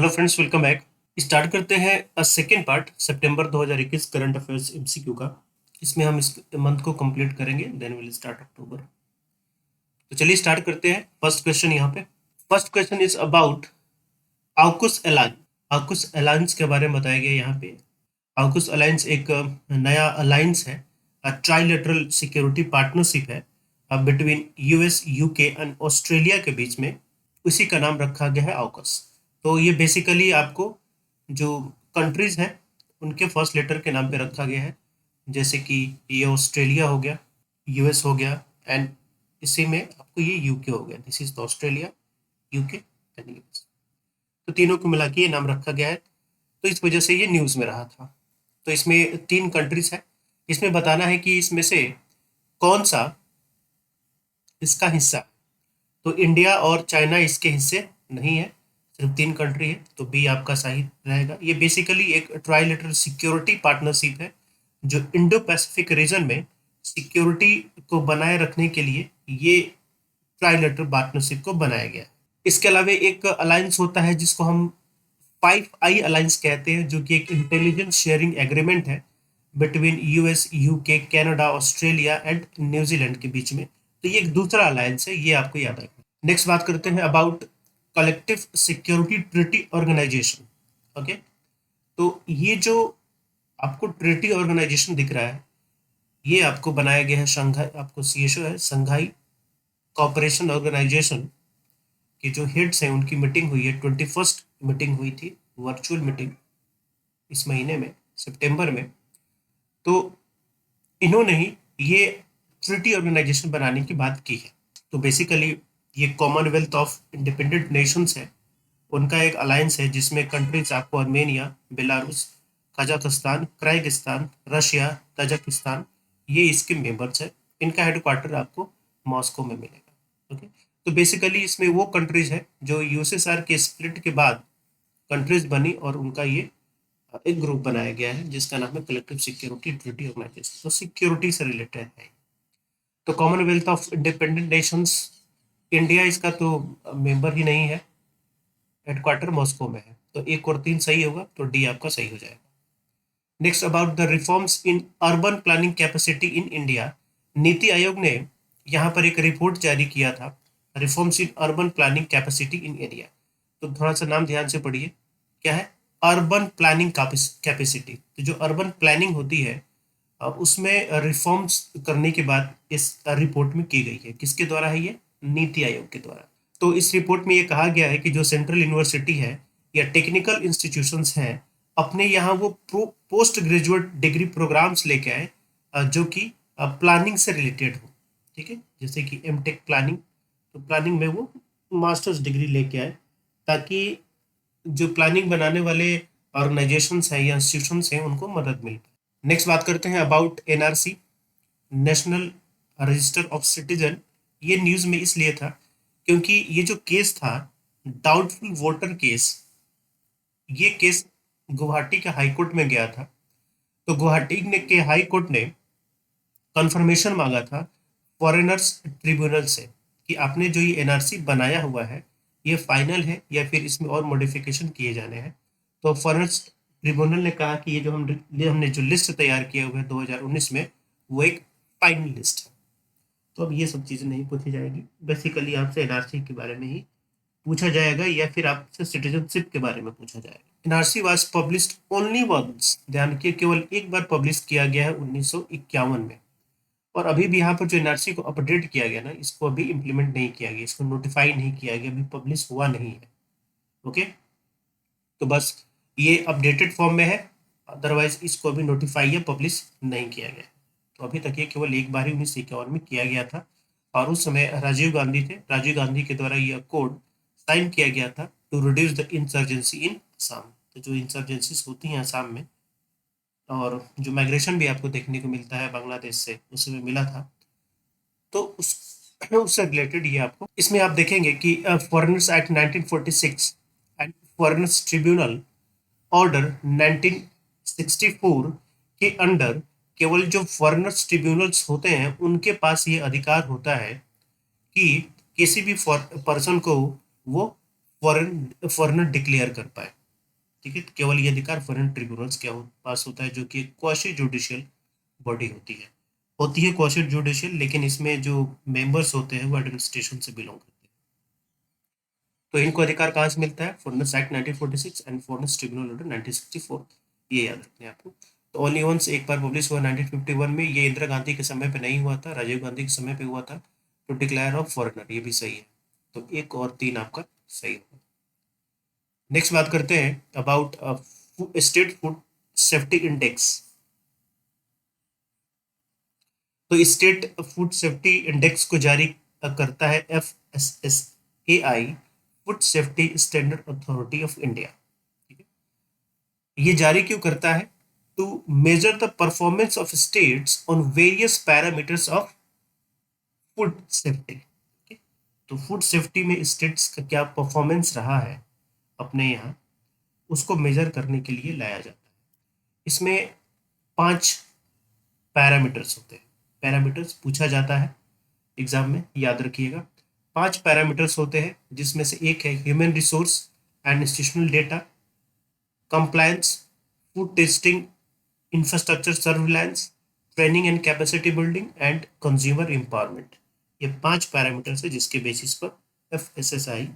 Hello friends, welcome back. Start करते हैं second part सितंबर 2021 current affairs MCQ का। इसमें हम इस मंथ को कंप्लीट करेंगे, देन विल स्टार्ट अक्टूबर। तो चलिए स्टार्ट करते हैं। फर्स्ट क्वेश्चन यहाँ पे। First question is about AUKUS alliance. AUKUS alliance के बारे में बताया गया यहाँ पे। आउकुस अलायंस एक नया अलायंस है, ट्राइलेटरल सिक्योरिटी पार्टनरशिप है between US, UK and Australia के बीच में। उसी का नाम रखा गया है आउकस। तो ये बेसिकली आपको जो कंट्रीज हैं उनके फर्स्ट लेटर के नाम पे रखा गया है, जैसे कि ये ऑस्ट्रेलिया हो गया, यूएस हो गया, एंड इसी में आपको ये यूके हो गया। This is the Australia, UK and US. तो तीनों को मिला के ये नाम रखा गया है। तो इस वजह से ये न्यूज़ में रहा था। तो इसमें तीन कंट्रीज है। इसमें बताना है कि इसमें से कौन सा इसका हिस्सा है। तो इंडिया और चाइना इसके हिस्से नहीं है, सिर्फ तीन कंट्री है। तो बी आपका सही रहेगा। ये बेसिकली एक ट्राइलेटरल सिक्योरिटी पार्टनरशिप है जो इंडो पैसिफिक रीजन में सिक्योरिटी को बनाए रखने के लिए ये ट्राइलेटरल पार्टनरशिप को बनाया गया है। इसके अलावा एक अलायंस होता है जिसको हम 5I अलायंस कहते हैं, जो कि एक इंटेलिजेंस शेयरिंग एग्रीमेंट है between US, UK, Canada, Australia and New Zealand के बीच में। तो ये एक दूसरा अलायंस है, ये आपको याद रखना। नेक्स्ट बात करते हैं about collective security treaty organisation. Okay, तो ये जो आपको ट्रीटी ऑर्गेनाइजेशन दिख रहा है, ये आपको बनाया गया है शंघाई, आपको सीएसओ है शंघाई कॉपरेशन ऑर्गेनाइजेशन के जो हेड्स हैं उनकी मीटिंग हुई है। 21st मीटिंग हुई थी, वर्चुअल मीटिंग, इस महीने में सितंबर में। तो इन्होंने ही ये ट्रीटी ऑर्गेनाइजेशन बनाने की बात की है। तो बेसिकली ये कॉमनवेल्थ ऑफ इंडिपेंडेंट नेशंस है, उनका एक अलायंस है जिसमें कंट्रीज आपको Armenia, Belarus, Kazakhstan, Kyrgyzstan, Russia, Tajikistan, ये इसके मेंबर्स है। इनका हेडक्वार्टर आपको मॉस्को में मिलेगा। ओके, तो बेसिकली इसमें वो कंट्रीज है जो यूएसएसआर के स्प्लिट के बाद कंट्रीज बनी और उनका ये एक ग्रुप बनाया गया है जिसका नाम है कलेक्टिव सिक्योरिटी ट्रीटी ऑर्गेनाइजेशन। तो सिक्योरिटी से रिलेटेड है। तो Commonwealth of independent Nations, India इसका तो मेंबर ही नहीं है, हेडक्वार्टर मॉस्को में है। तो एक और तीन सही होगा, तो डी आपका सही हो जाएगा। Next about the reforms in urban planning capacity in India. NITI Aayog ने यहाँ पर एक रिपोर्ट जारी किया था, reforms in urban planning capacity in India. तो थोड़ा सा नाम ध्यान से पढ़िए, क्या है अर्बन प्लानिंग कैपेसिटी। तो जो अर्बन प्लानिंग होती है उसमें रिफॉर्म्स करने की बात इस रिपोर्ट में की गई है। किसके द्वारा है ये? नीति आयोग के द्वारा। तो इस रिपोर्ट में ये कहा गया है कि जो सेंट्रल यूनिवर्सिटी है या टेक्निकल इंस्टीट्यूशंस हैं, अपने यहाँ वो पोस्ट ग्रेजुएट डिग्री प्रोग्राम्स लेके आए जो कि प्लानिंग से रिलेटेड हो। ठीक है, जैसे कि एमटेक प्लानिंग, तो प्लानिंग में वो मास्टर्स डिग्री लेके आए ताकि जो प्लानिंग बनाने वाले ऑर्गेनाइजेशंस हैं या इंस्टीट्यूशंस हैं उनको मदद मिल पाए। नेक्स्ट बात करते हैं about NRC, national register of citizen. ये न्यूज़ में इसलिए था क्योंकि ये जो केस था डाउटफुल वोटर केस, ये केस गुवाहाटी के हाई कोर्ट में गया था। तो गुवाहाटी ने के हाई कोर्ट ने कंफर्मेशन मांगा था फॉरेनर्स ट्रिब्यूनल से कि आपने जो ये एनआरसी बनाया हुआ है ये फाइनल है या फिर इसमें और मॉडिफिकेशन किए जाने हैं। तो फॉरेनर्स ट्रिब्यूनल ने कहा कि ये जो हमने जो लिस्ट तैयार किया हुआ है 2019 में, वो एक फाइनल लिस्ट है। तो अब ये सब चीज़ें नहीं पूछी जाएगी, बेसिकली आपसे एनआरसी के बारे में ही पूछा जाएगा या फिर आपसे सिटीजनशिप के बारे में पूछा जाएगा। NRC was published only once, ध्यान रखिए केवल एक बार पब्लिश किया गया है 1951 में। और अभी भी यहाँ पर जो एनआरसी को अपडेट किया गया ना, इसको अभी इम्प्लीमेंट नहीं किया गया, इसको नोटिफाई नहीं किया गया, अभी पब्लिश हुआ नहीं है। ओके, तो बस ये अपडेटेड फॉर्म में है, अदरवाइज इसको अभी नोटिफाई या पब्लिश नहीं किया गया। तो अभी तक ये केवल एक बार ही 1951 में किया गया था और उस समय राजीव गांधी थे। राजीव गांधी के द्वारा यह कोड साइन किया गया था टू रिड्यूस द इंसर्जेंसी इन असम। तो जो इंसर्जेंसीज होती हैं असम में और जो माइग्रेशन भी आपको देखने को मिलता है बांग्लादेश से, उसमें मिला था। तो उससे रिलेटेड ये आपको इसमें आप देखेंगे कि foreigners act 1946 and foreigners tribunal order 1964 के अंडर केवल जो फॉरेनर्स ट्रिब्यूनल्स होते हैं उनके पास ये अधिकार होता है कि किसी भी पर्सन को वो फॉरेनर डिक्लेयर कर पाए। ठीक है, केवल ये अधिकार फॉरेन ट्रिब्यूनल्स के पास होता है, जो कि क्वासी जुडिशियल बॉडी होती है क्वासी जुडिशियल, लेकिन इसमें जो मेंबर्स होते हैं वो एडमिनिस्ट्रेशन से बिलोंग करते हैं। तो इनको अधिकार कहाँ से मिलता है? Foreigners act 1946 and foreigners tribunal order 1964, ये याद रखना है आपको। तो ओनली वंस एक बार पब्लिश हुआ 1951 में, ये इंदिरा गांधी के समय पे नहीं हुआ था, राजीव गांधी के समय पे हुआ था। तो डिक्लेयर ऑफ फॉरेनर, ये भी सही है। तो 1 और 3 आपका सही होगा। नेक्स्ट बात करते हैं about state food safety index. तो स्टेट फूड सेफ्टी इंडेक्स को जारी करता है FSSAI, food safety standard authority of India. ये जारी क्यों करता है? To measure the performance of states on various parameters of food safety. तो फूड सेफ्टी में स्टेट्स का क्या परफॉर्मेंस रहा है अपने यहाँ, उसको मेजर करने के लिए लाया जाता है। इसमें 5 पैरामीटर्स होते हैं। पैरामीटर्स पूछा जाता है एग्जाम में, याद रखिएगा। 5 पैरामीटर्स होते हैं, जिसमें से एक है human resource and institutional data, compliance, food testing, infrastructure surveillance, training and capacity building and consumer empowerment. ये 5 पैरामीटर्स है जिसके बेसिस पर FSSAI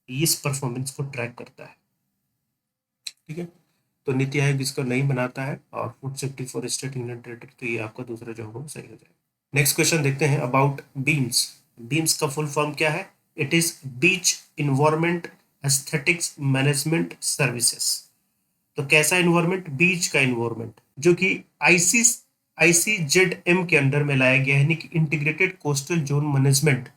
इस परफॉर्मेंस को ट्रैक करता है। ठीक है, तो नीति आयोग इसको नहीं बनाता है, और food safety for state union territory, तो ये आपका दूसरा जो होगा सही हो जाएगा। नेक्स्ट क्वेश्चन देखते हैं अबाउट बीम्स। बीम्स का फुल फॉर्म क्या है? It is beach environment aesthetics management services. तो कैसा इन्वायरमेंट? बीच का इन्वायरमेंट, जो कि ICZM के अंडर में लाया गया है, यानी कि इंटीग्रेटेड कोस्टल जोन मैनेजमेंट,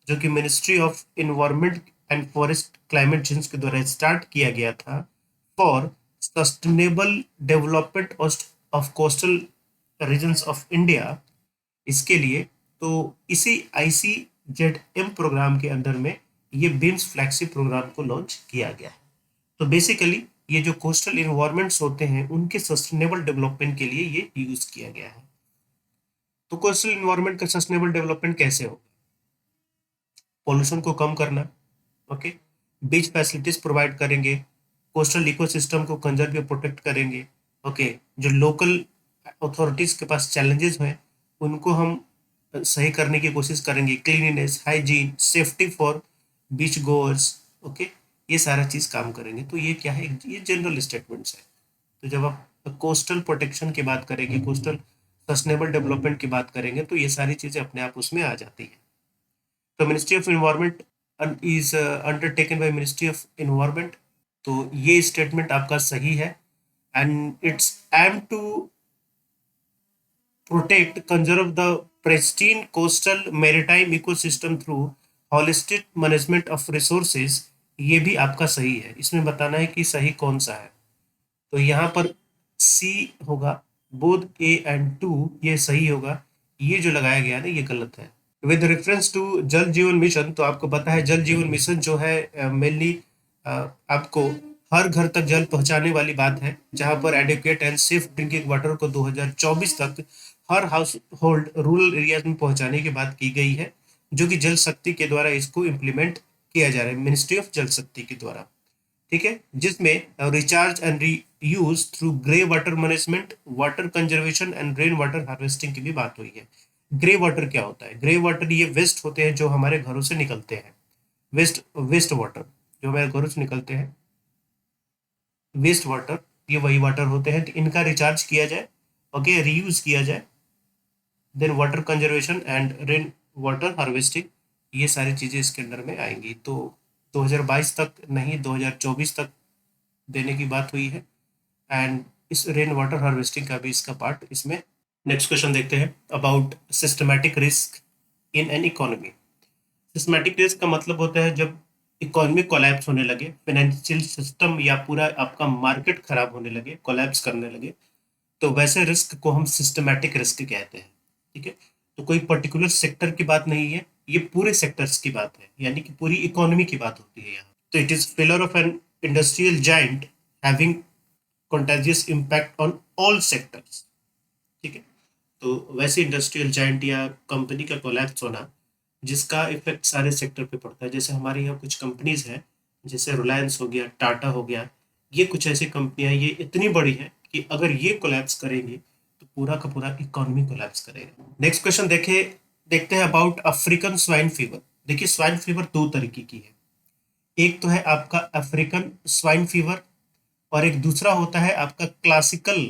जो कि ministry of environment and forest climate change के द्वारा स्टार्ट किया गया था for sustainable development of coastal regions of India. इसके लिए तो इसी ICZM प्रोग्राम के अंदर में ये बीम्स फ्लैगशिप प्रोग्राम को लॉन्च किया गया है। तो बेसिकली ये जो कोस्टल इन्वायरमेंट्स होते हैं उनके सस्टेनेबल डेवलपमेंट के लिए ये यूज किया गया है। तो कोस्टल इन्वायरमेंट का सस्टेनेबल डेवलपमेंट कैसे होगा? पॉल्यूशन को कम करना, ओके, बीच फैसिलिटीज प्रोवाइड करेंगे, कोस्टल इकोसिस्टम को कंजर्व या प्रोटेक्ट करेंगे, ओके, जो लोकल अथॉरिटीज के पास चैलेंजेस हैं उनको हम सही करने की कोशिश करेंगे, cleanliness, hygiene, safety for beach goers, okay, ये सारा चीज काम करेंगे। तो ये क्या है? ये जनरल स्टेटमेंट्स है। तो जब आप कोस्टल प्रोटेक्शन की बात करेंगे, कोस्टल सस्टेनेबल डेवलपमेंट की बात करेंगे, तो ये सारी चीजें अपने आप उसमें आ जाती है। तो ministry of environment is undertaken by ministry of environment. तो ये स्टेटमेंट आपका सही है, and it's aim to protect conserve the pristine coastal maritime ecosystem through holistic management of resources। ये भी आपका सही है। इसमें बताना है कि सही कौन सा है। तो यहाँ पर C होगा, बोथ A एंड 2 ये सही होगा। ये जो लगाया गया ना ये गलत है। विद रेफरेंस टू जल जीवन मिशन, तो आपको पता है जल जीवन मिशन जो है मेनली आपको हर घर तक जल पहुंचाने वाली बात है, जहां पर adequate and safe drinking water को 2024 तक हर हाउस होल्ड रूरल एरियाज में पहुंचाने की बात की गई है, जो कि जल शक्ति के द्वारा इसको इम्प्लीमेंट किया जा रहा है, मिनिस्ट्री ऑफ जल शक्ति के द्वारा। ठीक है, जिसमें recharge and reuse through grey water management, water conservation and rain water harvesting की भी बात हुई है। ग्रे वाटर क्या होता है? ग्रे वाटर ये वेस्ट होते हैं जो हमारे घरों से निकलते हैं, वेस्ट वेस्ट वाटर जो हमारे घरों से निकलते हैं, वेस्ट वाटर, ये वही वाटर होते हैं। तो इनका रिचार्ज किया जाए, ओके, रीयूज किया जाए, then water conservation and rain water harvesting, ये सारी चीज़ें इसके अंडर में आएंगी। तो 2022 तक नहीं, 2024 तक देने की बात हुई है, एंड इस रेन वाटर हार्वेस्टिंग का भी इसका पार्ट इसमें। नेक्स्ट क्वेश्चन देखते हैं about systematic risk in an economy. Systematic risk का मतलब होता है जब इकोनॉमी कोलैप्स होने लगे, फाइनेंशियल सिस्टम या पूरा आपका मार्केट खराब होने लगे, कोलैप्स करने लगे, तो वैसे रिस्क को हम सिस्टमैटिक रिस्क कहते हैं। ठीक है, तो कोई पर्टिकुलर सेक्टर की बात नहीं है, ये पूरे सेक्टर्स की बात है, यानी कि पूरी इकोनॉमी की बात होती है यहाँ। तो it is failure of an industrial giant having contagious impact on all sectors। ठीक है, तो वैसे इंडस्ट्रियल जाइंट या कंपनी का कोलैप्स होना जिसका इफेक्ट सारे सेक्टर पे पड़ता है। जैसे हमारे यहाँ कुछ कंपनीज हैं जैसे रिलायंस हो गया, टाटा हो गया, ये कुछ ऐसी कंपनियां ये इतनी बड़ी है कि अगर ये कोलैप्स करेंगी तो पूरा का पूरा इकोनॉमी कोलैप्स करेगा। नेक्स्ट क्वेश्चन देखते हैं अबाउट अफ्रीकन स्वाइन फीवर। देखिए स्वाइन फीवर दो तरीके की है, एक तो है आपका अफ्रीकन स्वाइन फीवर और एक दूसरा होता है आपका क्लासिकल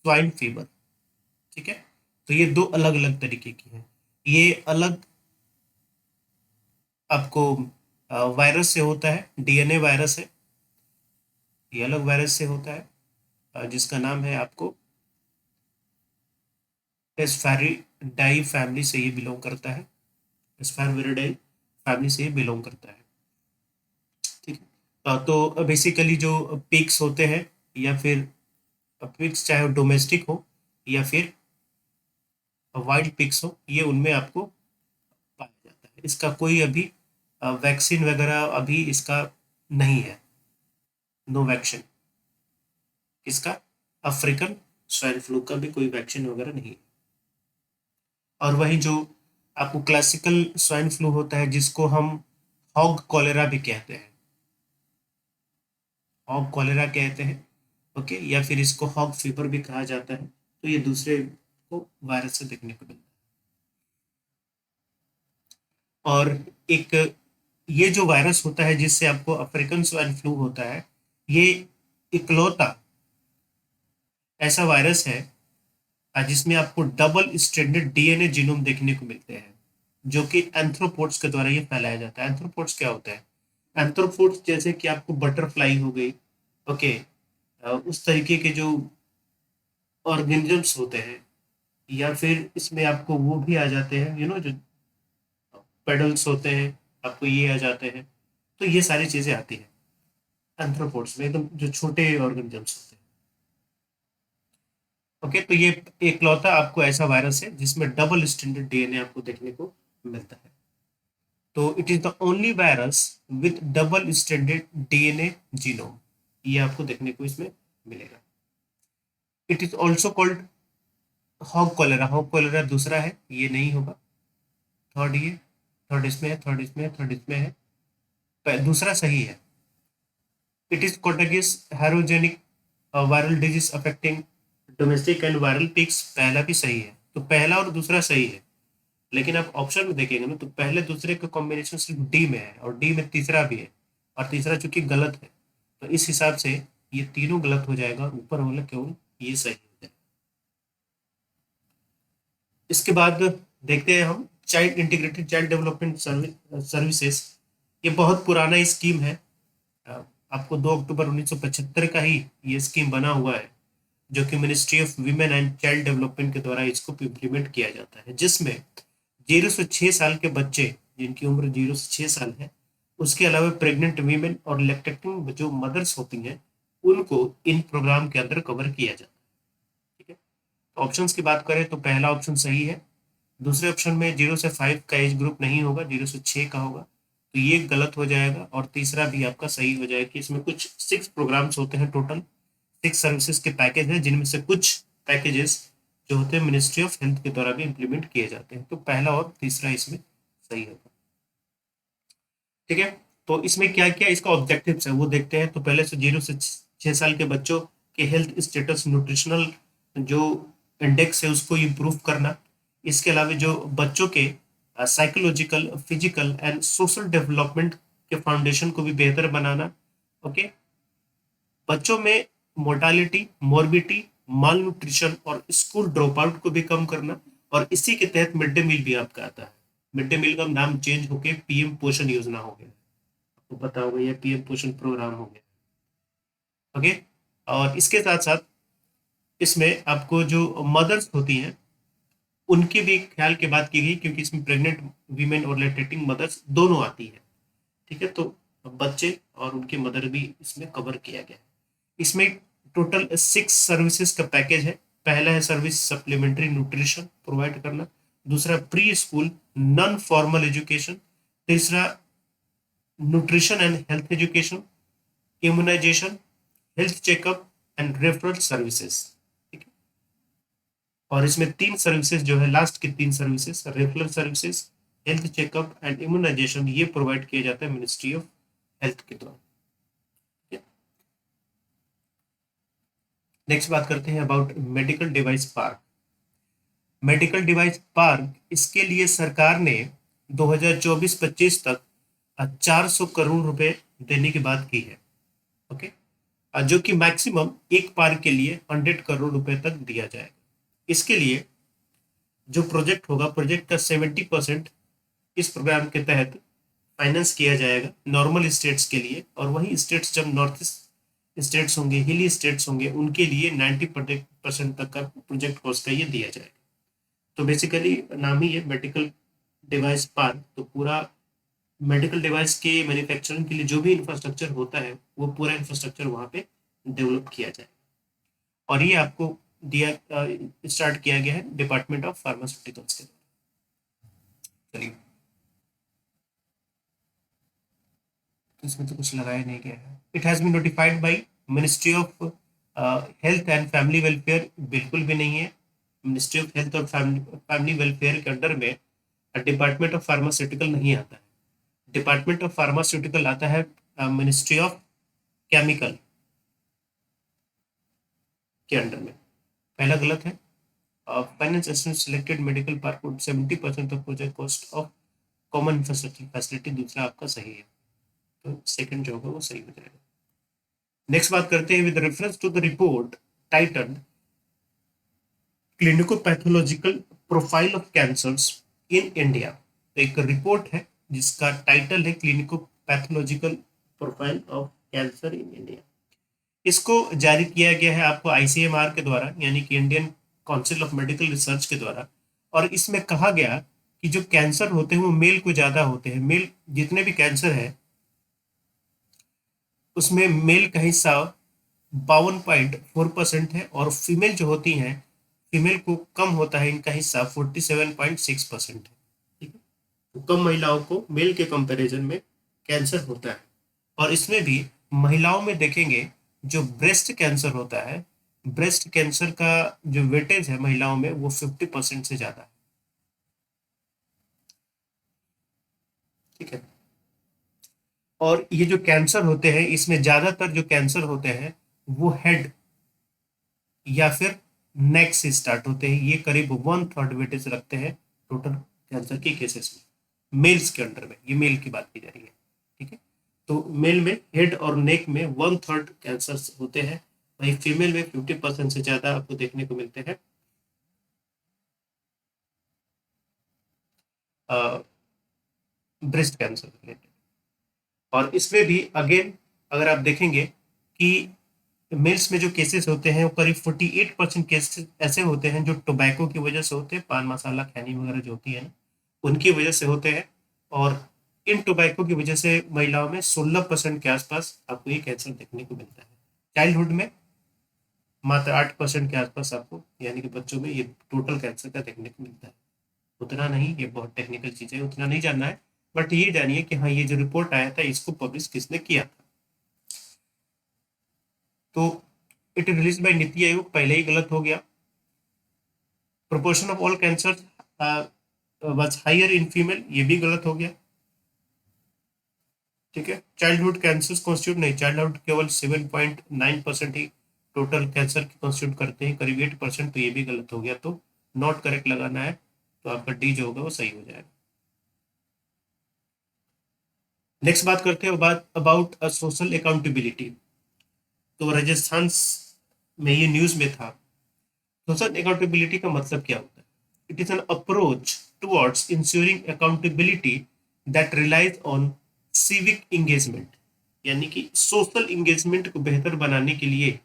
स्वाइन फीवर। ठीक है, तो ये दो अलग अलग तरीके की है। ये अलग आपको वायरस से होता है, डीएनए वायरस है, ये अलग वायरस से होता है, जिसका नाम है आपको एस्फेरिडाई फैमिली से ये बिलोंग करता है, एस्फेरिडाई फैमिली से ये बिलोंग करता है। ठीक है, तो बेसिकली जो पिग्स होते हैं या फिर पिग्स चाहे डोमेस्टिक हो या फिर वाइल्ड पिग्स हो, ये उनमें आपको पाया जाता है। इसका कोई अभी वैक्सीन वगैरह अभी इसका नहीं है, नो वैक्सीन। इसका अफ्रीकन स्वाइन फ्लू का भी कोई वैक्सीन वगैरह नहीं है। और वही जो आपको क्लासिकल स्वाइन फ्लू होता है जिसको हम हॉग कॉलेरा भी कहते हैं, हॉग कॉलेरा कहते हैं, ओके, या फिर इसको हॉग फीवर भी कहा जाता है। तो ये दूसरे को वायरस से देखने को मिलता है। और एक ये जो वायरस होता है जिससे आपको अफ्रीकन स्वाइन फ्लू होता है, ये इकलौता ऐसा वायरस है जिसमें आपको डबल स्ट्रैंडेड डीएनए जीनोम देखने को मिलते हैं, जो कि एंथ्रोपोड्स के द्वारा ये फैलाया जाता है। एंथ्रोपोड्स क्या होता है? एंथ्रोपोड्स जैसे कि आपको बटरफ्लाई हो गई, ओके, उस तरीके के जो ऑर्गेनिजम्स होते हैं, या फिर इसमें आपको वो भी आ जाते हैं, जो पेडल्स होते हैं, आपको ये आ जाते हैं। तो ये सारी चीजें आती हैं एंथ्रोपोड्स में, एकदम जो छोटे ऑर्गेनिजम्स होते हैं। ओके, तो ये एकलौता आपको ऐसा वायरस है जिसमें डबल स्ट्रैंडेड डीएनए आपको देखने को मिलता है। तो it is the only virus with double stranded DNA genome, ये आपको देखने को इसमें मिलेगा। It is also called hog cholera. Hog cholera दूसरा है, ये नहीं होगा। थर्ड, ये थर्ड इसमें है, थर्ड इसमें है, थर्ड इसमें है, दूसरा सही है। It is contagious haemorrhagic viral disease affecting domestic and viral pigs, पहला भी सही है। तो पहला और दूसरा सही है, लेकिन आप ऑप्शन में देखेंगे ना तो पहले दूसरे का कॉम्बिनेशन सिर्फ डी में है और डी में तीसरा भी है, और तीसरा चूंकि गलत है तो इस हिसाब से ये तीनों गलत हो जाएगा, ऊपर वाला केवल ये सही हो जाएगा। इसके बाद देखते हैं हम child integrated child development services. ये बहुत पुराना स्कीम है, आपको 2 अक्टूबर 1975 का ही ये स्कीम बना हुआ है, जो कि ministry of women and child development के द्वारा इसको इम्प्लीमेंट किया जाता है, जिसमें 0 से 6 साल के बच्चे जिनकी उम्र 0 से 6 साल है, उसके अलावा प्रेग्नेंट वीमेन और लैक्टेटिंग जो मदर्स होती हैं, उनको इन प्रोग्राम के अंदर कवर किया जाता है। ठीक है, तो ऑप्शंस की बात करें तो पहला ऑप्शन सही है। दूसरे ऑप्शन में 0 से 5 का एज ग्रुप नहीं होगा, 0 से 6 का होगा, तो ये गलत हो जाएगा। और तीसरा भी आपका सही हो जाएगा कि इसमें कुछ 6 प्रोग्राम्स होते हैं, टोटल 6 सर्विसेज के पैकेज हैं, जिनमें से कुछ पैकेजेस जो होते हैं मिनिस्ट्री ऑफ हेल्थ के द्वारा भी इम्प्लीमेंट किए जाते हैं। तो पहला और तीसरा इसमें सही होगा। ठीक है, तो इसमें क्या क्या इसका ऑब्जेक्टिव्स है वो देखते हैं। तो पहले से 0 से 6 साल के बच्चों के हेल्थ स्टेटस, न्यूट्रिशनल जो इंडेक्स है उसको इम्प्रूव करना। इसके अलावा जो बच्चों के psychological, physical and social development के फाउंडेशन को भी बेहतर बनाना। ओके, बच्चों में मोर्टालिटी, मॉर्बिडिटी, माल न्यूट्रिशन और स्कूल ड्रॉप आउट को भी कम करना। और इसी के तहत मिड डे मील भी आपका आता है। मिड डे मील का नाम चेंज होके पीएम पोषण योजना हो गया, आपको पता होगा, ये पीएम पोषण प्रोग्राम हो गया। ओके, और इसके साथ साथ इसमें आपको जो मदर्स होती हैं उनके भी ख्याल की बात की गई, क्योंकि इसमें प्रेग्नेंट वीमेन और लैक्टेटिंग मदर्स दोनों आती है। ठीक है, तो बच्चे और उनके मदर भी इसमें कवर किया गया है। इसमें टोटल 6 सर्विसेज का पैकेज है। पहला है सर्विस सप्लीमेंट्री न्यूट्रिशन प्रोवाइड करना, दूसरा pre school non formal education, तीसरा nutrition and health education, immunisation, health checkup and referral services. ठीक है, और इसमें 3 सर्विसेज जो है, लास्ट की 3 services, referral services, health checkup and immunisation, ये प्रोवाइड किए जाते हैं मिनिस्ट्री ऑफ हेल्थ के द्वारा। नेक्स्ट बात करते हैं about medical device park. Medical device park, इसके लिए सरकार ने 2024-25 तक 400 करोड़ रुपए देने की बात की है। ओके, जो कि मैक्सिमम एक पार्क के लिए 100 करोड़ रुपए तक दिया जाएगा। इसके लिए जो प्रोजेक्ट होगा, प्रोजेक्ट का 70% इस प्रोग्राम के तहत फाइनेंस किया जाएगा नॉर्मल स्टेट्स के लिए, और वही स्टेट्स जब नॉर्थ ईस्ट स्टेट्स होंगे, हिली स्टेट्स होंगे, उनके लिए 90% तक का प्रोजेक्ट कॉस्ट का ये दिया जाएगा। तो बेसिकली नाम ही है मेडिकल डिवाइस पार्क, तो पूरा मेडिकल डिवाइस के मैन्युफैक्चरिंग के लिए जो भी इंफ्रास्ट्रक्चर होता है वो पूरा इंफ्रास्ट्रक्चर वहाँ पे डेवलप किया जाए। और ये आपको दिया स्टार्ट किया गया है डिपार्टमेंट ऑफ फार्मास्यूटिकल्स के द्वारा। चलिए, इसमें तो कुछ लगाया नहीं गया है। It has been notified by ministry of health and family welfare, बिल्कुल भी नहीं है। मिनिस्ट्री ऑफ हेल्थ और फैमिली वेलफेयर के अंडर में डिपार्टमेंट ऑफ फार्मास्यूटिकल नहीं आता है। डिपार्टमेंट ऑफ फार्मास्यूटिकल आता है मिनिस्ट्री ऑफ केमिकल के अंडर में। पहला गलत है। Finance selected medical park would 70% of project cost of common infrastructure facility, दूसरा आपका सही है, तो सेकंड जो होगा वो सही हो जाएगा। नेक्स्ट बात करते हैं with reference to the report titled clinicopathological profile of cancers in India. एक रिपोर्ट है जिसका टाइटल है clinicopathological profile of cancer in India. इसको जारी किया गया है आपको ICMR के द्वारा, यानी कि Indian council of medical research के द्वारा। और इसमें कहा गया कि जो कैंसर होते हैं वो मेल को ज़्यादा होते हैं। मेल जितने भी कैंसर है उसमें मेल का हिस्सा 52.4% है, और फीमेल जो होती हैं, फीमेल को कम होता है इनका हिस्सा 47.6% है। ठीक है, तो कम महिलाओं को मेल के कंपैरिजन में कैंसर होता है। और इसमें भी महिलाओं में देखेंगे जो ब्रेस्ट कैंसर होता है, ब्रेस्ट कैंसर का जो वेटेज है महिलाओं में वो 50% से ज़्यादा है। ठीक है, और ये जो कैंसर होते हैं इसमें ज़्यादातर जो कैंसर होते हैं वो हेड या फिर नेक से स्टार्ट होते हैं। ये करीब 1/3 वेटेज रखते हैं टोटल कैंसर के केसेस में, मेल्स के अंडर में, ये मेल की बात की जा रही है। ठीक है, तो मेल में हेड और नेक में 1/3 कैंसर होते हैं, वही फीमेल में 50% से ज़्यादा आपको देखने को मिलते हैं ब्रेस्ट कैंसर रिलेटेड। और इसमें भी अगेन अगर आप देखेंगे कि मेल्स में जो केसेस होते हैं वो करीब 48% केसेस ऐसे होते हैं जो टोबैको की वजह से होते हैं, पान मसाला खैनी वगैरह जो होती है ना, उनकी वजह से होते हैं। और इन टोबैको की वजह से महिलाओं में 16% के आसपास आपको ये कैंसर देखने को मिलता है। चाइल्डहुड में मात्र 8% के आसपास आपको, यानी कि बच्चों में, ये टोटल कैंसर का देखने को मिलता है। उतना नहीं, ये बहुत टेक्निकल चीज़ है, उतना नहीं जानना है, बट ये जानिए कि हाँ, ये जो रिपोर्ट आया था इसको पब्लिश किसने किया था। तो it release by NITI Aayog, पहले ही गलत हो गया। Proportion of all cancer was higher in female, ये भी गलत हो गया। ठीक है, चाइल्डहुड कैंसर कॉन्स्टिट्यूट नहीं, चाइल्डहुड केवल 7.9% ही टोटल कैंसर की कॉन्स्टिट्यूट करते हैं, करीब 8%, तो ये भी गलत हो गया। तो नॉट करेक्ट लगाना है, तो आपका डी जो होगा वो सही हो जाएगा। नेक्स्ट बात करते हैं बात अबाउट सोशल अकाउंटेबिलिटी। तो राजस्थान में ये न्यूज में था। सोशल अकाउंटेबिलिटी का मतलब क्या होता है? It is an approach towards ensuring accountability that relies on civic engagement, यानी कि सोशल इंगेजमेंट को बेहतर बनाने के लिए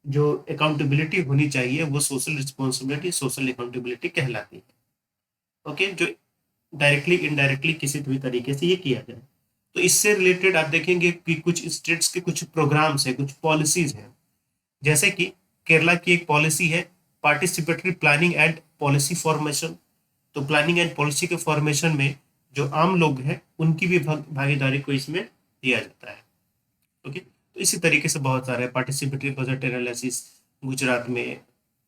जो अकाउंटेबिलिटी होनी चाहिए वो सोशल रिस्पॉन्सिबिलिटी, सोशल अकाउंटेबिलिटी कहलाती है। ओके, जो डायरेक्टली इनडायरेक्टली किसी भी तरीके से ये किया जाए। तो इससे रिलेटेड आप देखेंगे कि कुछ स्टेट्स के कुछ प्रोग्राम्स हैं, कुछ पॉलिसीज हैं। जैसे कि केरला की एक पॉलिसी है participatory planning and policy formation. तो प्लानिंग एंड पॉलिसी के फॉर्मेशन में जो आम लोग हैं उनकी भी भागीदारी को इसमें दिया जाता है। ओके, तो इसी तरीके से बहुत सारे पार्टिसिपेटरी बजट एनालिसिस गुजरात में,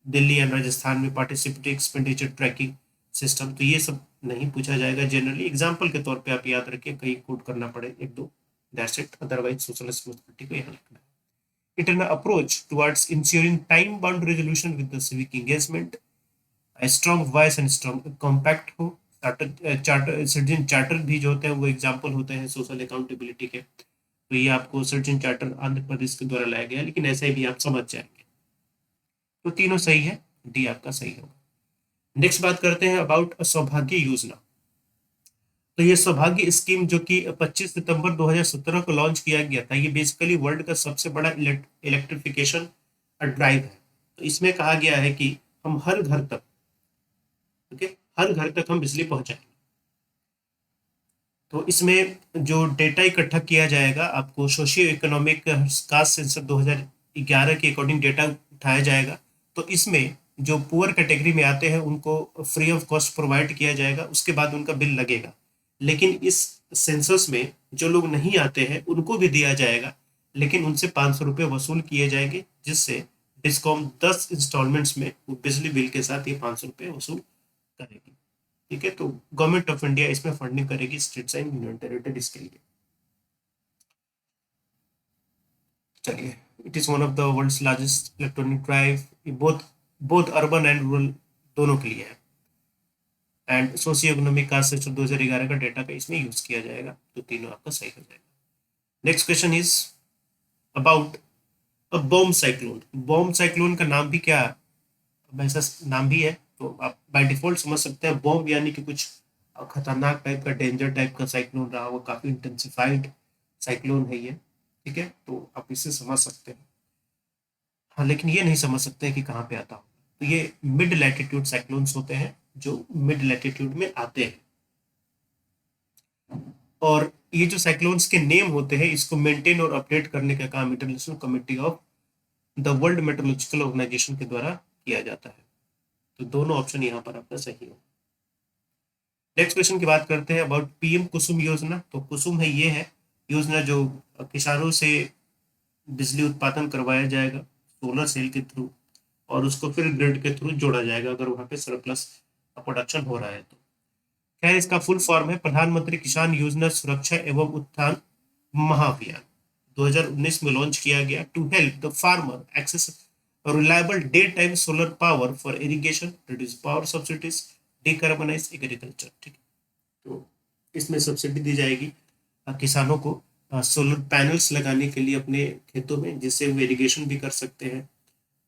दिल्ली एंड राजस्थान में पार्टिसिपेटरी एक्सपेंडिचर ट्रैकिंग सिस्टम। तो ये सब नहीं पूछा जाएगा, जनरली एग्जाम्पल के तौर पे आप याद रखें, कहीं कोट करना पड़े एक दो that's it, otherwise social responsibility को यहाँ लिखना है. It an approach towards ensuring time-bound resolution with the civic engagement, a strong voice and strong compact हो. चार्टर सिटीजन चार्टर भी जो होते हैं वो एग्जाम्पल होते हैं सोशल अकाउंटेबिलिटी के. तो ये आपको सिटीजन चार्टर आंध्र प्रदेश के द्वारा लाया गया है, लेकिन ऐसे भी आप समझ जाएंगे. तो तीनों सही है, डी आपका सही होगा. नेक्स्ट बात करते हैं अबाउट सौभाग्य योजना. तो ये सौभाग्य स्कीम जो कि 25 सितंबर 2017 को लॉन्च किया गया था, ये बेसिकली वर्ल्ड का सबसे बड़ा इलेक्ट्रिफिकेशन ड्राइव है. तो इसमें कहा गया है कि हम हर घर तक, ओके, हर घर तक हम बिजली पहुंचाएंगे. तो इसमें जो डेटा इकट्ठा किया जाएगा, आपको सोशियो इकोनॉमिक कास्ट सेंसर 2011 के अकॉर्डिंग डेटा उठाया जाएगा. तो इसमें जो पुअर कैटेगरी में आते हैं उनको फ्री ऑफ कॉस्ट प्रोवाइड किया जाएगा, उसके बाद उनका बिल लगेगा. लेकिन इस सेंसस में जो लोग नहीं आते हैं उनको भी दिया जाएगा, लेकिन उनसे 500 रुपये वसूल किए जाएंगे, जिससे डिस्कॉम 10 इंस्टॉलमेंट्स में बिजली बिल के साथ ये 500 रुपये वसूल करेगी. ठीक है, तो गवर्नमेंट ऑफ इंडिया इसमें फंडिंग करेगी स्टेट्स एंड यूनियन टेरिटरीज के लिए. चलिए, it is one of the world's largest electronic drive. Both both urban and rural दोनों के लिए है. And socio economic caste section 2011 का डेटा का इसमें यूज किया जाएगा. तो तीनों आपका सही हो जाएगा. Next question is about a bomb cyclone. Bomb cyclone का नाम भी क्या, वैसा नाम भी है, तो आप बाय डिफॉल्ट समझ सकते हैं बॉम्ब यानी कि कुछ खतरनाक टाइप का, डेंजर टाइप का साइक्लोन रहा होगा, काफी इंटेंसिफाइड साइक्लोन है ये. ठीक है, तो आप इसे समझ सकते हैं. हाँ, लेकिन ये नहीं समझ सकते हैं कि कहाँ पे आता होगा. तो ये मिड लैटिट्यूड साइक्लोन्स होते हैं जो मिड लैटिट्यूड में आते हैं. और ये जो साइक्लोन्स के नेम होते हैं, इसको मेंटेन और अपडेट करने का काम international committee of the world meteorological organisation के द्वारा किया जाता है. तो दोनों ऑप्शन यहाँ पर आपका सही है. नेक्स्ट क्वेश्चन की बात करते हैं अबाउट पीएम कुसुम योजना. तो कुसुम है, ये है योजना जो किसानों से बिजली उत्पादन करवाया जाएगा सोलर सेल के थ्रू, और उसको फिर ग्रिड के थ्रू जोड़ा जाएगा अगर वहां पे सरप्लस प्रोडक्शन हो रहा है तो. खैर, इसका फुल फॉर्म है प्रधानमंत्री किसान योजना सुरक्षा एवं उत्थान महाअभियान. 2019 में लॉन्च किया गया to help the farmer access reliable day time solar power for irrigation, reduce power subsidies, decarbonise agriculture. ठीक है, तो इसमें सब्सिडी दी जाएगी किसानों को सोलर पैनल्स लगाने के लिए अपने खेतों में, जिससे वो इरिगेशन भी कर सकते हैं.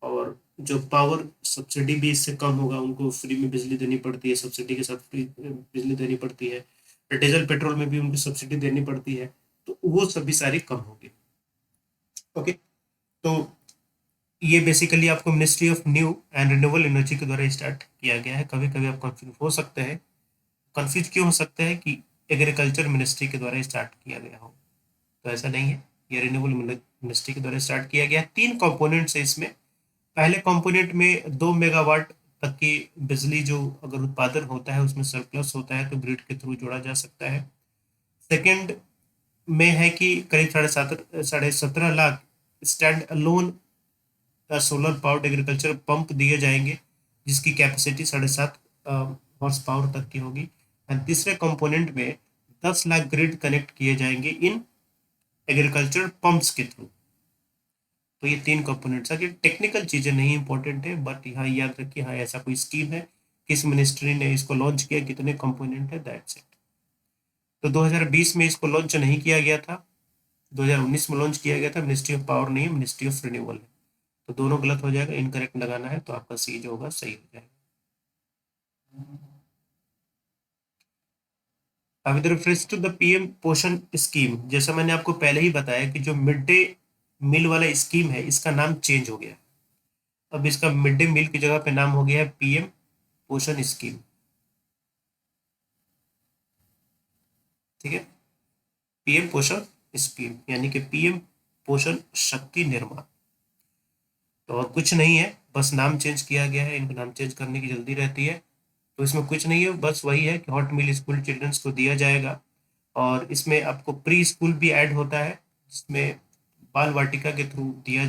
और जो पावर सब्सिडी भी इससे कम होगा, उनको फ्री में बिजली देनी पड़ती है, सब्सिडी के साथ फ्री बिजली देनी पड़ती है. डीजल पेट्रोल में भी उनको सब्सिडी देनी पड़ती है, तो वो सभी सारी कम होगी. ओके, तो ये बेसिकली आपको ministry of new and renewable energy के द्वारा स्टार्ट किया गया है. कभी कभी आप कंफ्यूज हो सकते हैं. कंफ्यूज क्यों हो सकते हैं कि एग्रीकल्चर मिनिस्ट्री के द्वारा स्टार्ट किया गया हो, तो ऐसा नहीं है. ये रिन्यूएबल मिनिस्ट्री के द्वारा स्टार्ट किया गया है. 3 कंपोनेंट्स है इसमें. पहले कंपोनेंट में 2 मेगावाट तक की बिजली जो अगर उत्पादन होता है उसमें सरप्लस होता है तो ग्रिड के थ्रू जोड़ा जा सकता है. सेकंड में है कि करीब 17.5 lakh stand alone solar powered agriculture pump दिए जाएंगे, जिसकी कैपेसिटी 7.5 हॉर्स पावर तक की होगी. एंड तीसरे कंपोनेंट में 10 लाख ग्रिड कनेक्ट किए जाएंगे इन एग्रीकल्चर पंप्स के थ्रू. तो ये 3 कंपोनेंट्स है कि टेक्निकल चीजें नहीं इंपॉर्टेंट है, बट यहाँ याद रखिए, हाँ ऐसा कोई स्कीम है, किस मिनिस्ट्री ने इसको लॉन्च किया, कितने कंपोनेंट है, दैट्स इट. तो 2020 में इसको लॉन्च नहीं किया गया था, 2019 में लॉन्च किया गया था. मिनिस्ट्री ऑफ पावर नहीं है, मिनिस्ट्री ऑफ रिन्यूअल है. तो दोनों गलत हो जाएगा, इनकरेक्ट लगाना है, तो आपका सी जो होगा सही हो जाएगा. With reference to the PM Poshan scheme, जैसा मैंने आपको पहले ही बताया कि जो मिड डे मील वाला स्कीम है, इसका नाम चेंज हो गया. अब इसका मिड डे मील की जगह पे नाम हो गया है पीएम पोषण स्कीम. ठीक है, पीएम पोषण स्कीम यानी कि पीएम पोषण शक्ति निर्माण. तो और कुछ नहीं है, बस नाम चेंज किया गया है. इनको नाम चेंज करने की जल्दी रहती है, तो इसमें कुछ नहीं है, बस वही है कि हॉट मील स्कूल चिल्ड्रंस को दिया जाएगा. और इसमें आपको प्री स्कूल भी ऐड होता है, जिसमें बाल वाटिका के थ्रू दिया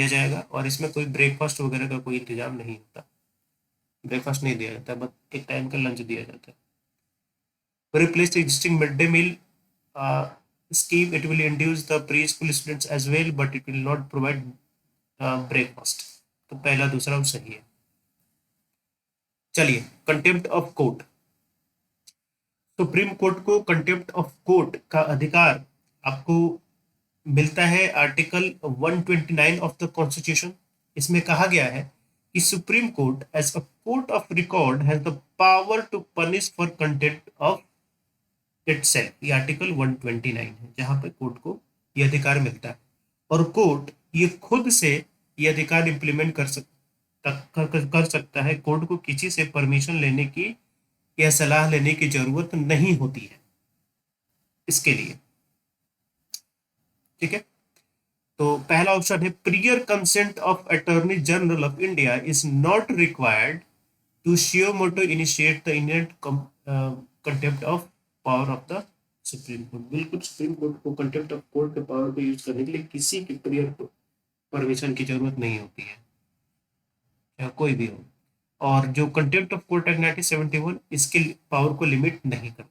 जाएगा. और इसमें कोई ब्रेकफास्ट वगैरह का कोई इंतजाम नहीं होता, ब्रेकफास्ट नहीं दिया जाता, बस एक टाइम का लंच दिया जाता है. Replace existing mid day meal scheme, it will induce the preschool students as well, but it will not provide breakfast. तो पहला दूसरा सही है. चलिए, contempt of court. Supreme court को कंटेम्प्ट ऑफ कोर्ट का अधिकार आपको मिलता है आर्टिकल 129 ऑफ द कॉन्स्टिट्यूशन. इसमें कहा गया है कि supreme court as a court of record has the power to punish for contempt of itself. ये आर्टिकल 129 है जहां पर कोर्ट को ये अधिकार मिलता है, और कोर्ट ये खुद से ये अधिकार इंप्लीमेंट कर सकता है. कोर्ट को किसी से परमिशन लेने की या सलाह लेने की जरूरत नहीं होती है इसके लिए. ठीक है, तो पहला ऑप्शन है prior consent of attorney general of India is not required to suo motu initiate the Indian contempt of power of the supreme court. बिल्कुल, सुप्रीम कोर्ट को कंटेम्प्ट ऑफ कोर्ट के पावर को यूज करने के लिए किसी की प्रियर परमिशन की जरूरत नहीं होती है, या कोई भी हो. और जो कंटेम्प्ट ऑफ कोर्ट एक्ट 1971 इसके पावर को लिमिट नहीं करता.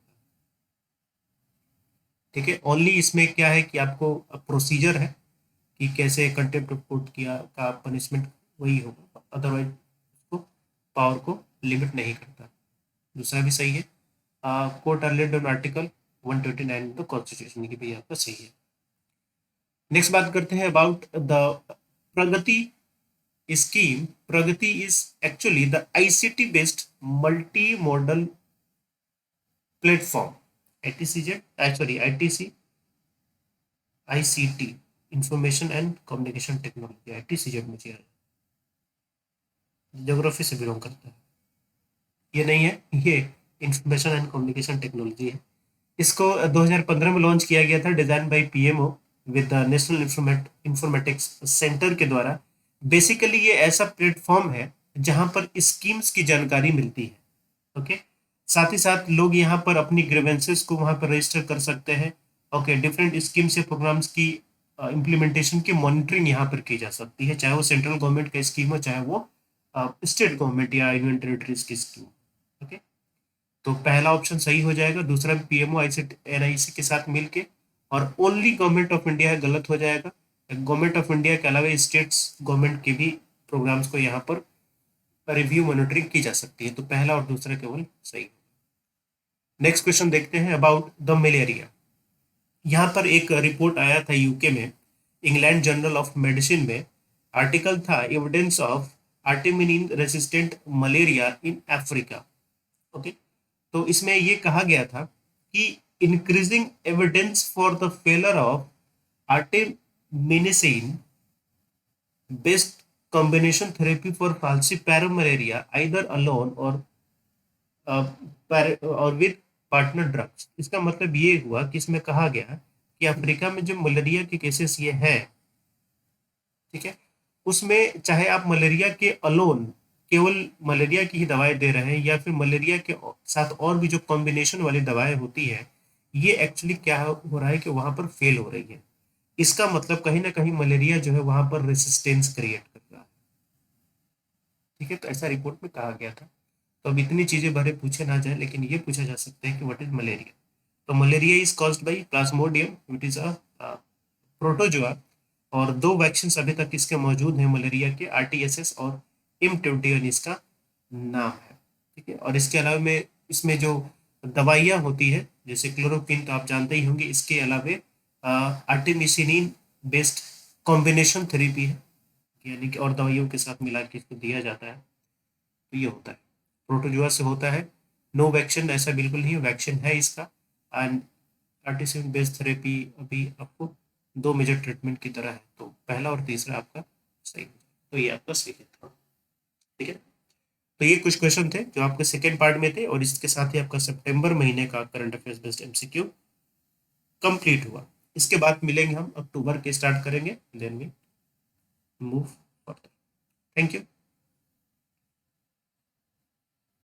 ठीक है, ओनली इसमें क्या है कि आपको प्रोसीजर है कि कैसे कंटेम्प्ट ऑफ कोर्ट किया का पनिशमेंट वही होगा, अदरवाइज उसको पावर को लिमिट नहीं करता. दूसरा भी सही है. Court are laid on article 129 of the constitution, की भी आपका सही है. नेक्स्ट बात करते हैं about the Pragati scheme. Pragati is actually the ICT based multi-modal platform. ITCZ, sorry, ITC, ICT, Information and Communication Technology. ITCZ मुझे ज्योग्राफी से बिलोंग करता है. ये नहीं है, ये इंफॉर्मेशन एंड कम्युनिकेशन टेक्नोलॉजी है. इसको 2015 में लॉन्च किया गया था, design by PMO with the national informatics centre के द्वारा. बेसिकली ये ऐसा प्लेटफॉर्म है जहां पर स्कीम्स की जानकारी मिलती है. ओके, साथ ही साथ लोग यहाँ पर अपनी ग्रीवेंसेस को वहां पर रजिस्टर कर सकते हैं. ओके, डिफरेंट स्कीम्स या प्रोग्राम्स की इम्प्लीमेंटेशन की मॉनिटरिंग यहाँ पर की जा सकती है, चाहे वो सेंट्रल गवर्नमेंट का स्कीम हो, चाहे वो स्टेट गवर्नमेंट या यूनियन टेरिटरीज की स्कीम. ओके, तो पहला ऑप्शन सही हो जाएगा. दूसरा पीएमओ एनआईसी के साथ मिलके, और ओनली गवर्नमेंट ऑफ इंडिया है, गलत हो जाएगा. गवर्नमेंट ऑफ इंडिया के अलावा स्टेट्स गवर्नमेंट के भी प्रोग्राम्स को यहाँ पर रिव्यू मॉनिटरिंग की जा सकती है. तो पहला और दूसरा केवल सही. नेक्स्ट क्वेश्चन देखते हैं अबाउट द मलेरिया. यहाँ पर एक रिपोर्ट आया था यूके में, इंग्लैंड जर्नल ऑफ मेडिसिन में. आर्टिकल था evidence of artemisinin resistant malaria in Africa. Okay, तो इसमें ये कहा गया था कि increasing evidence for the failure of artemisinin based combination therapy for falciparum malaria either alone or with partner drugs. इसका मतलब ये हुआ कि इसमें कहा गया कि अफ्रीका में जो मलेरिया के केसेस ये हैं, ठीक है, उसमें चाहे आप मलेरिया के अलोन केवल मलेरिया की ही दवाएं दे रहे हैं, या फिर मलेरिया के साथ और भी जो कॉम्बिनेशन वाली दवाएं होती है, ये एक्चुअली क्या हो रहा है कि वहां पर फेल हो रही है. इसका मतलब कहीं ना कहीं मलेरिया जो है वहां पर रेसिस्टेंस क्रिएट कर रहा है. ठीक है, तो ऐसा रिपोर्ट में कहा गया था. तो अब इतनी चीजें भरे पूछे ना जाए, लेकिन ये पूछा जा सकता है कि व्हाट इज मलेरिया. तो malaria is caused by Plasmodium, it is a protozoa, और 2 वैक्सीन अभी तक इसके मौजूद हैं मलेरिया के, आरटीएसएस और M21 इसका नाम है. ठीक है, और इसके अलावा में इसमें जो दवाइयाँ होती है जैसे क्लोरोक्विन तो आप जानते ही होंगे, इसके अलावा आर्टेमिसिनिन बेस्ड कॉम्बिनेशन थेरेपी है, यानी कि और दवाइयों के साथ मिला के इसको दिया जाता है. तो ये होता है, प्रोटोजुआ से होता है. नो वैक्सीन ऐसा बिल्कुल नहीं, वैक्सीन है इसका. एंड आर्टेमिसिनिन बेस्ड थेरेपी अभी आपको 2 मेजर ट्रीटमेंट की तरह है. तो पहला और तीसरा आपका सही है, तो ये आपका सही है. ठीक है, तो ये कुछ क्वेश्चन थे जो आपके सेकेंड पार्ट में थे, और इसके साथ ही आपका सितंबर महीने का current affairs based MCQ complete हुआ. इसके बाद मिलेंगे हम, अक्टूबर के स्टार्ट करेंगे, then we move further. Thank you.